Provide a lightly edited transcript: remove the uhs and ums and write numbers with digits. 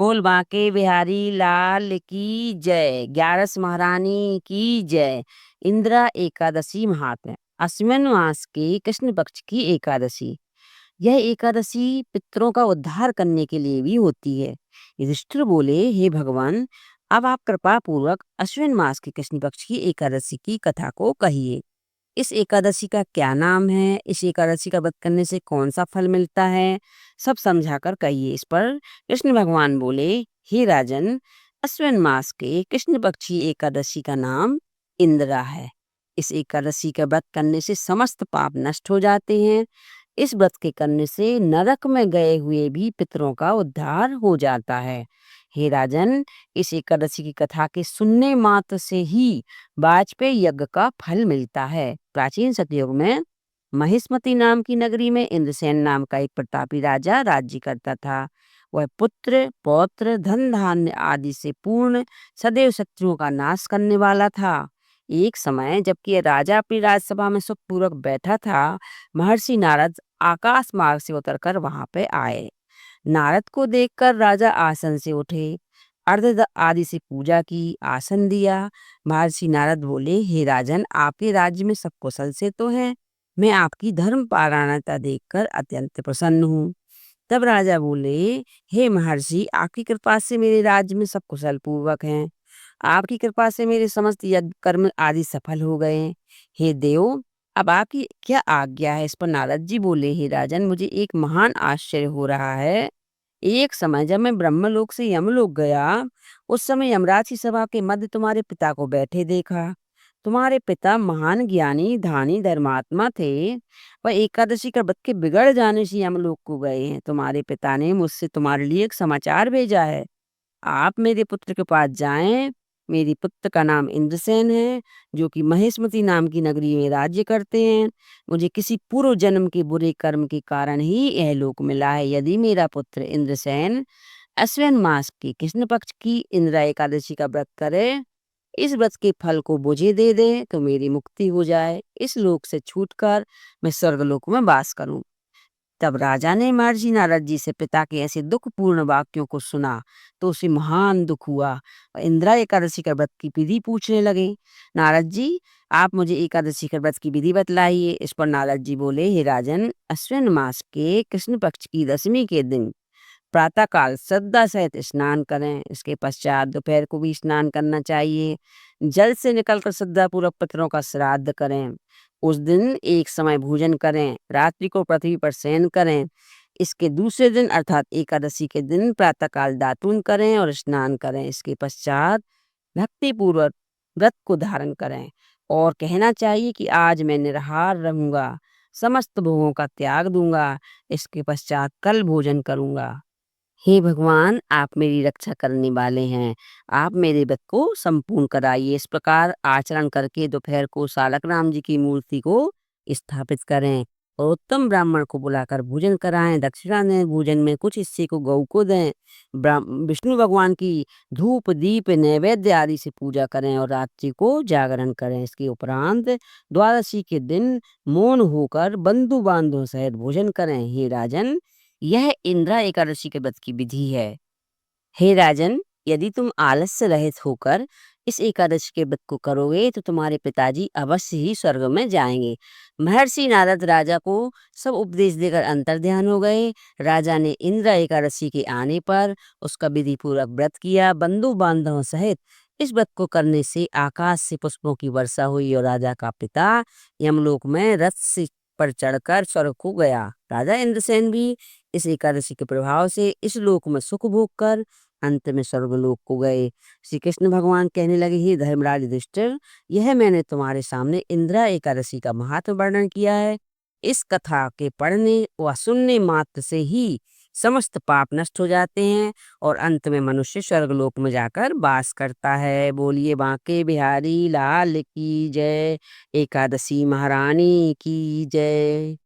बोल बांके बिहारी लाल की जय। 11 महारानी की जय। इंदिरा एकादशी महात्म्य। अश्विन मास के कृष्ण पक्ष की एकादशी। यह एकादशी पितरों का उद्धार करने के लिए भी होती है। युधिष्ठिर बोले, हे भगवान, अब आप कृपा पूर्वक अश्विन मास के कृष्ण पक्ष की एकादशी की कथा को कहिए। इस एकादशी का क्या नाम है, इस एकादशी का व्रत करने से कौन सा फल मिलता है, सब समझाकर कहिए। इस पर कृष्ण भगवान बोले, हे राजन, अश्विन मास के कृष्ण पक्षी एकादशी का नाम इंदिरा है। इस एकादशी का व्रत करने से समस्त पाप नष्ट हो जाते हैं। इस व्रत के करने से नरक में गए हुए भी पितरों का उद्धार हो जाता है। हे राजन, इस एकादशी की कथा के सुनने मात्र से ही वाजपेयी यज्ञ का फल मिलता है। प्राचीन सतयुग में महिष्मति नाम की नगरी में इंद्रसेन नाम का एक प्रतापी राजा राज्य करता था। वह पुत्र पौत्र धन धान्य आदि से पूर्ण, सदैव शत्रुओं का नाश करने वाला था। एक समय जबकि यह राजा अपनी राजसभा में सुखपूर्वक बैठा था, महर्षि नारद आकाश मार्ग से उतरकर वहां पे आए। नारद को देखकर राजा आसन से उठे, अर्घ आदि से पूजा की, आसन दिया। महर्षि नारद बोले, हे राजन, आपके राज्य में सब कुशल से तो है। मैं आपकी धर्म पारायणता देखकर अत्यंत प्रसन्न हूँ। तब राजा बोले, हे महर्षि, आपकी कृपा से मेरे राज्य में सब कुशल पूर्वक हैं। आपकी कृपा से मेरे समस्त यज्ञ कर्म आदि सफल हो गए हैं। हे देव, अब आपकी क्या आज्ञा है। इस पर नारद जी बोले, हे राजन, मुझे एक महान आश्चर्य हो रहा है। एक समय जब मैं ब्रह्मलोक से यमलोक गया, उस समय यमराज की सभा के मध्य तुम्हारे पिता को बैठे देखा। तुम्हारे पिता महान ज्ञानी धानी धर्मात्मा थे। वह एकादशी का व्रत के बिगड़ जाने से यमलोक को गए हैं। तुम्हारे पिता ने मुझसे तुम्हारे लिए एक समाचार भेजा है। आप मेरे पुत्र के पास जाएं। मेरी पुत्र का नाम इंद्रसेन है, जो कि महिष्मति नाम की नगरी में राज्य करते हैं। मुझे किसी पूर्व जन्म के बुरे कर्म के कारण ही यह लोक मिला है। यदि मेरा पुत्र इंद्रसेन अश्विन मास की कृष्ण पक्ष की इंदिरा एकादशी का व्रत करे, इस व्रत के फल को मुझे दे दे, तो मेरी मुक्ति हो जाए। इस लोक से छूटकर मैं स्वर्गलोक में वास करूं। तब राजा ने महर्षि नारद जी से पिता के ऐसे दुखपूर्ण वाक्यों को सुना तो उसे महान दुख हुआ। और इंदिरा एकादशी का व्रत की विधि पूछने लगे। नारद जी, आप मुझे एकादशी का व्रत की विधि बतलाइए। इस पर नारद जी बोले, हे राजन, अश्विन मास के कृष्ण पक्ष की दशमी के दिन प्रातःकाल श्रद्धा सहित स्नान करें। इसके पश्चात दोपहर को भी स्नान करना चाहिए। जल से निकलकर श्रद्धा पूर्वक पितरों का श्राद्ध करें। उस दिन एक समय भोजन करें, रात्रि को पृथ्वी पर शयन करें। इसके दूसरे दिन अर्थात एकादशी के दिन प्रातःकाल दातून करें और स्नान करें। इसके पश्चात भक्ति पूर्वक व्रत को धारण करें और कहना चाहिए कि आज मैं निराहार रहूंगा, समस्त भोगों का त्याग दूंगा। इसके पश्चात कल भोजन करूंगा। हे भगवान, आप मेरी रक्षा करने वाले हैं। आप मेरे व्रत को संपूर्ण कराइए। इस प्रकार आचरण करके दोपहर को सालक राम जी की मूर्ति को स्थापित करें और उत्तम ब्राह्मण को बुलाकर भोजन कराएं। दक्षिणा दें, भोजन में कुछ हिस्से को गऊ को दें। विष्णु भगवान की धूप दीप नैवेद्य आदि से पूजा करें और रात्रि को जागरण करें। इसके उपरांत द्वादशी के दिन मौन होकर बंधु बांधवों सहित भोजन करें। हे राजन, यह इंदिरा एकादशी के व्रत की विधि है। हे राजन, यदि तुम आलस्य रहित होकर इस एकादशी के व्रत को करोगे तो तुम्हारे पिताजी अवश्य ही स्वर्ग में जाएंगे। महर्षि नारद राजा को सब उपदेश देकर अंतर्ध्यान हो गए। राजा ने इंदिरा एकादशी के आने पर उसका विधि पूर्वक व्रत किया। बंधु बांधवों सहित इस व्रत को करने से आकाश से पुष्पों की वर्षा हुई और राजा का पिता यमलोक में रथ से पर चढ़कर स्वर्ग को गया। राजा इंद्रसेन भी इस एकादशी के प्रभाव से इस लोक में सुख भोग कर अंत में स्वर्गलोक को गए। श्री कृष्ण भगवान कहने लगे, हे धर्मराज युधिष्ठिर, यह मैंने तुम्हारे सामने इंदिरा एकादशी का महात्म वर्णन किया है। इस कथा के पढ़ने व सुनने मात्र से ही समस्त पाप नष्ट हो जाते हैं और अंत में मनुष्य स्वर्गलोक में जाकर वास करता है। बोलिए बांके बिहारी लाल की जय। एकादशी महारानी की जय।